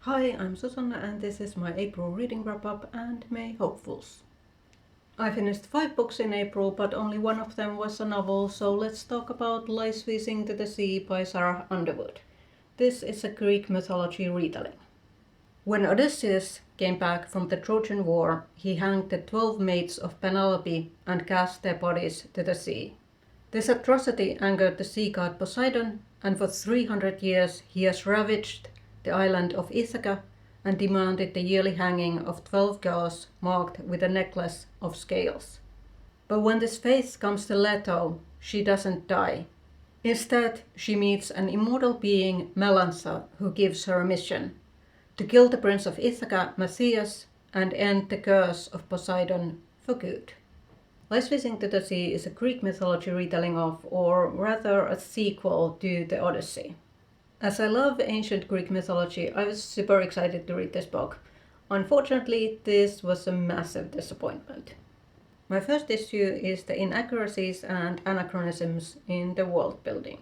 Hi, I'm Susanna and this is my April reading wrap-up and May hopefuls. I finished 5 books in April, but only one of them was a novel, so let's talk about Lies Whizzing to the Sea by Sarah Underwood. This is a Greek mythology retelling. When Odysseus came back from the Trojan War, he hanged the 12 maids of Penelope and cast their bodies to the sea. This atrocity angered the sea god Poseidon, and for 300 years he has ravaged the island of Ithaca and demanded the yearly hanging of 12 girls marked with a necklace of scales. But when this fate comes to Leto, she doesn't die. Instead, she meets an immortal being, Melansa, who gives her a mission: to kill the prince of Ithaca, Matthias, and end the curse of Poseidon for good. Lies Whizzing to the Sea is a Greek mythology retelling of, or rather a sequel to, the Odyssey. As I love ancient Greek mythology, I was super excited to read this book. Unfortunately, this was a massive disappointment. My first issue is the inaccuracies and anachronisms in the world building.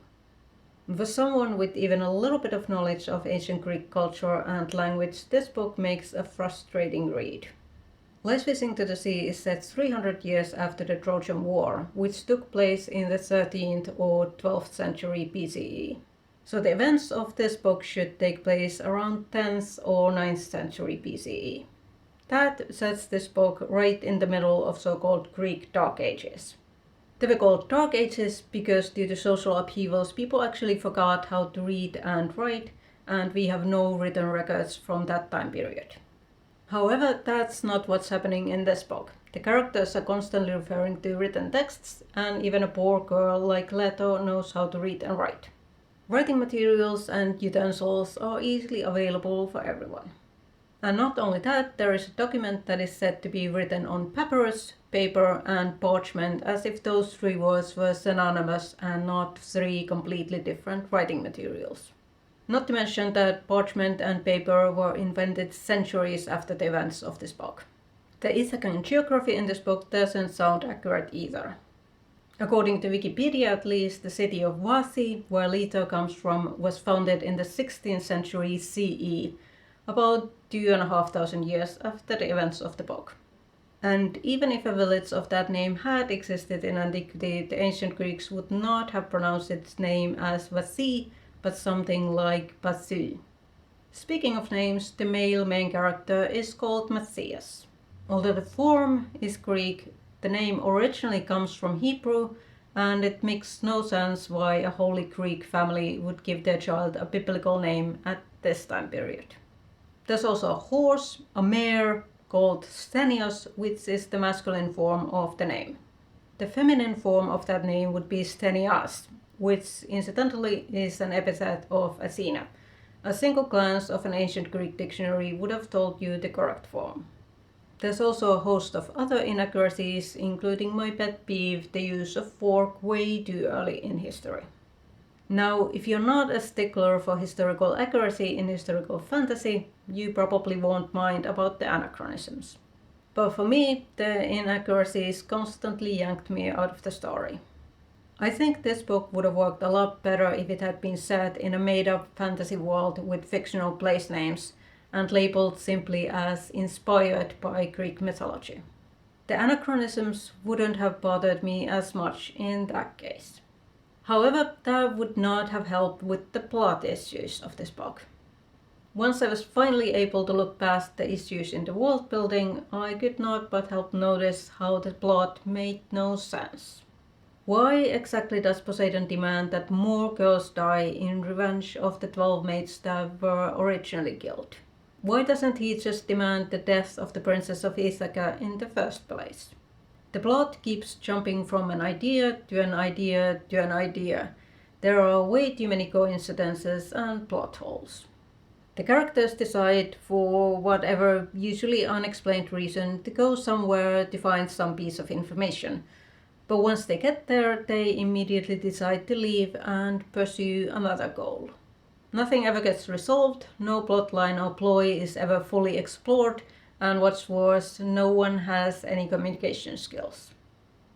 For someone with even a little bit of knowledge of ancient Greek culture and language, this book makes a frustrating read. Lies Whizzing to the Sea is set 300 years after the Trojan War, which took place in the 13th or 12th century BCE. So the events of this book should take place around 10th or 9th century BCE. That sets this book right in the middle of so-called Greek Dark Ages. They were called Dark Ages because due to social upheavals, people actually forgot how to read and write, and we have no written records from that time period. However, that's not what's happening in this book. The characters are constantly referring to written texts, and even a poor girl like Leto knows how to read and write. Writing materials and utensils are easily available for everyone. And not only that, there is a document that is said to be written on papyrus, paper, and parchment, as if those 3 words were synonymous and not 3 completely different writing materials. Not to mention that parchment and paper were invented centuries after the events of this book. The Ithacan geography in this book doesn't sound accurate either. According to Wikipedia at least, the city of Vasi, where Leto comes from, was founded in the 16th century CE, about 2,500 years after the events of the book. And even if a village of that name had existed in antiquity, the ancient Greeks would not have pronounced its name as Vasi, but something like Basu. Speaking of names, the male main character is called Matthias. Although the form is Greek, the name originally comes from Hebrew, and it makes no sense why a Holy Greek family would give their child a biblical name at this time period. There's also a horse, a mare, called Stenios, which is the masculine form of the name. The feminine form of that name would be Stenias, which incidentally is an epithet of Athena. A single glance of an ancient Greek dictionary would have told you the correct form. There's also a host of other inaccuracies, including my pet peeve, the use of fork way too early in history. Now, if you're not a stickler for historical accuracy in historical fantasy, you probably won't mind about the anachronisms. But for me, the inaccuracies constantly yanked me out of the story. I think this book would have worked a lot better if it had been set in a made-up fantasy world with fictional place names and labeled simply as inspired by Greek mythology. The anachronisms wouldn't have bothered me as much in that case. However, that would not have helped with the plot issues of this book. Once I was finally able to look past the issues in the world building, I could not but help notice how the plot made no sense. Why exactly does Poseidon demand that more girls die in revenge of the 12 maids that were originally killed? Why doesn't he just demand the death of the princess of Ithaca in the first place? The plot keeps jumping from an idea to an idea to an idea. There are way too many coincidences and plot holes. The characters decide, for whatever usually unexplained reason, to go somewhere to find some piece of information. But once they get there, they immediately decide to leave and pursue another goal. Nothing ever gets resolved, no plotline or ploy is ever fully explored, and what's worse, no one has any communication skills.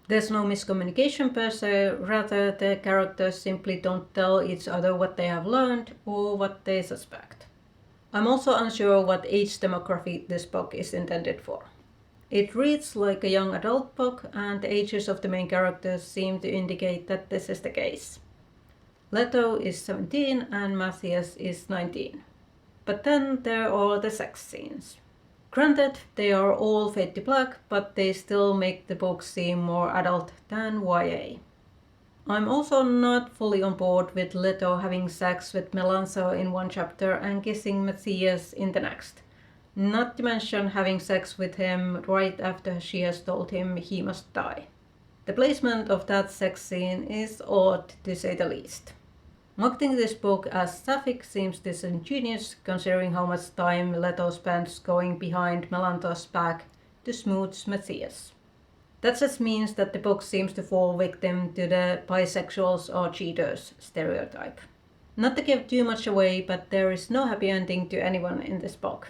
There's no miscommunication per se, rather the characters simply don't tell each other what they have learned or what they suspect. I'm also unsure what age demographic this book is intended for. It reads like a young adult book, and the ages of the main characters seem to indicate that this is the case. Leto is 17 and Matthias is 19. But then there are the sex scenes. Granted, they are all fade to black, but they still make the book seem more adult than YA. I'm also not fully on board with Leto having sex with Melanso in one chapter and kissing Matthias in the next. Not to mention having sex with him right after she has told him he must die. The placement of that sex scene is odd to say the least. Marketing this book as sapphic seems disingenuous considering how much time Leto spends going behind Melanto's back to smooch Matthias. That just means that the book seems to fall victim to the bisexuals or cheaters stereotype. Not to give too much away, but there is no happy ending to anyone in this book.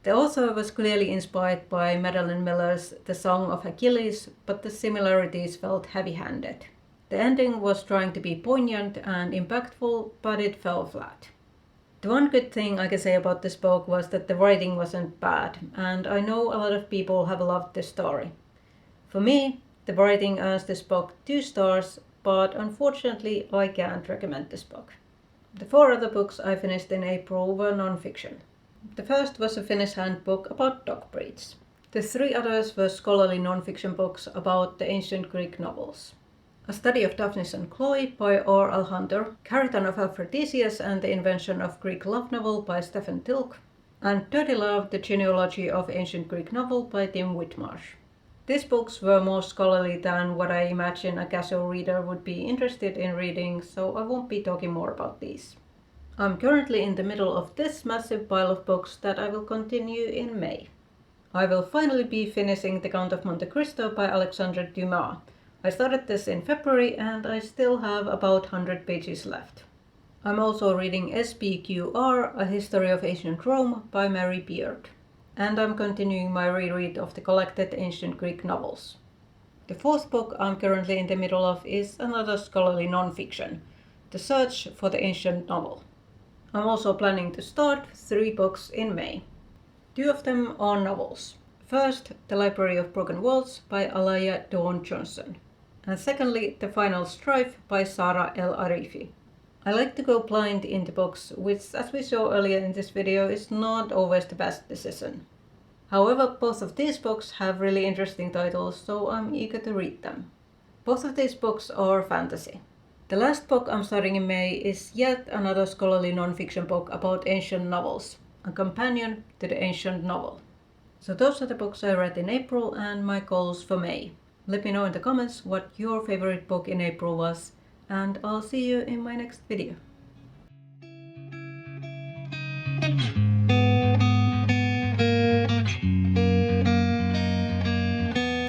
The author was clearly inspired by Madeline Miller's The Song of Achilles, but the similarities felt heavy-handed. The ending was trying to be poignant and impactful, but it fell flat. The one good thing I can say about this book was that the writing wasn't bad, and I know a lot of people have loved this story. For me, the writing earns this book 2 stars, but unfortunately I can't recommend this book. The 4 other books I finished in April were non-fiction. The first was a Finnish handbook about dog breeds. The 3 others were scholarly non-fiction books about the ancient Greek novels. A Study of Daphnis and Chloe by R.L. Hunter, Chariton of Aphrodisias and the Invention of Greek Love Novel by Stephen Tilk, and Dirty Love, the Genealogy of Ancient Greek Novel by Tim Whitmarsh. These books were more scholarly than what I imagine a casual reader would be interested in reading, so I won't be talking more about these. I'm currently in the middle of this massive pile of books that I will continue in May. I will finally be finishing The Count of Monte Cristo by Alexandre Dumas. I started this in February and I still have about 100 pages left. I'm also reading SPQR, A History of Ancient Rome by Mary Beard. And I'm continuing my reread of the collected ancient Greek novels. The 4th book I'm currently in the middle of is another scholarly non-fiction, The Search for the Ancient Novel. I'm also planning to start 3 books in May. 2 of them are novels. First, The Library of Broken Worlds by Alaya Dawn Johnson. And secondly, The Final Strife by Sarah El Arifi. I like to go blind into books, which, as we saw earlier in this video, is not always the best decision. However, both of these books have really interesting titles, so I'm eager to read them. Both of these books are fantasy. The last book I'm starting in May is yet another scholarly non-fiction book about ancient novels, a companion to the ancient novel. So those are the books I read in April and my goals for May. Let me know in the comments what your favorite book in April was, and I'll see you in my next video.